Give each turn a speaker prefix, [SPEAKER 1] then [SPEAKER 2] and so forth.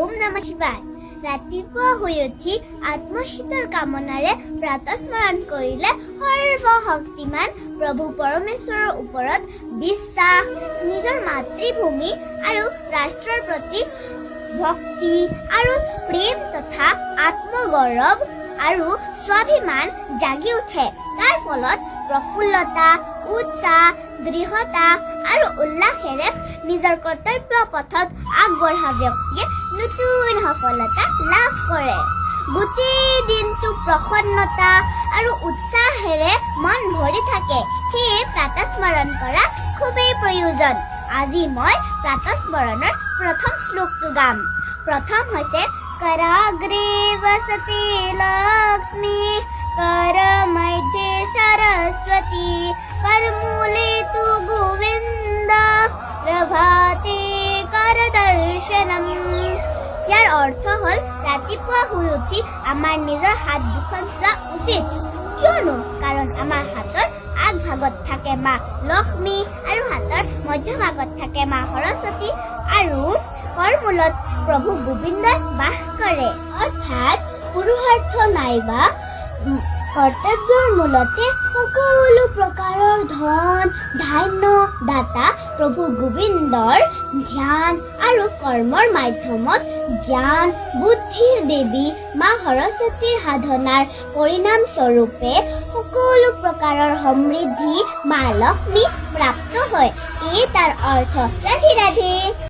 [SPEAKER 1] ওম নমঃ শিৱায়। ৰাতিপুৱা শুই উঠি আত্মহিতৰ কামনাৰে প্ৰাতঃস্মৰণ কৰিলে সৰ্বশক্তিমান প্ৰভু পৰমেশ্বৰৰ ওপৰত বিশ্বাস, নিজৰ মাতৃভূমি আৰু ৰাষ্ট্ৰৰ প্ৰতি ভক্তি আৰু প্ৰেম তথা আত্মগৌৰৱ আৰু স্বাভিমান জাগি উঠে। তাৰ ফলত প্ৰফুল্লতা, উৎসাহ, দৃঢ়তা আৰু উল্লাসেৰে নিজৰ কৰ্তব্য পথত আগবঢ়া ব্যক্তিয়ে নতুন সফলতা লাভ কৰে। গোটেই দিনটো প্ৰসন্নতা আৰু উৎসাহেৰে মন ভৰি থাকে। সেয়ে প্ৰাতঃস্মৰণ কৰা খুবেই প্ৰয়োজন। আজি মই প্ৰাতঃস্মৰণৰ প্ৰথম শ্লোকটো গাম। প্ৰথম হৈছে কৰাগ্ৰে বসতি লক্ষ্মী कर मध्ये सरस्वती करमूले तु गोविन्द प्रभाते कर दर्शनम। ইয়াৰ অৰ্থ হ'ল ৰাতিপুৱা শুই উঠি আমাৰ নিজৰ হাত দুখন চোৱা উচিত। কিয়নো কাৰণ আমাৰ হাতৰ আগভাগত থাকে মা লক্ষ্মী আৰু হাতৰ মধ্যভাগত থাকে মা সৰস্বতী আৰু কৰমূলত প্ৰভু গোবিন্দই বাস কৰে। অৰ্থাৎ পুৰুষাৰ্থ নাইবা কৰ্তব্যৰ মূলতে সকলো প্ৰকাৰৰ ধন ধান্য দাতা প্ৰভু গোবিন্দৰ ধ্যান আৰু কৰ্মৰ মাধ্যমত জ্ঞান বুদ্ধিৰ দেৱী মা সৰস্বতীৰ সাধনাৰ পৰিণাম স্বৰূপে সকলো প্ৰকাৰৰ সমৃদ্ধি মা লক্ষ্মী প্ৰাপ্ত হয়। এই তাৰ অৰ্থ। ৰাধে ৰাধে।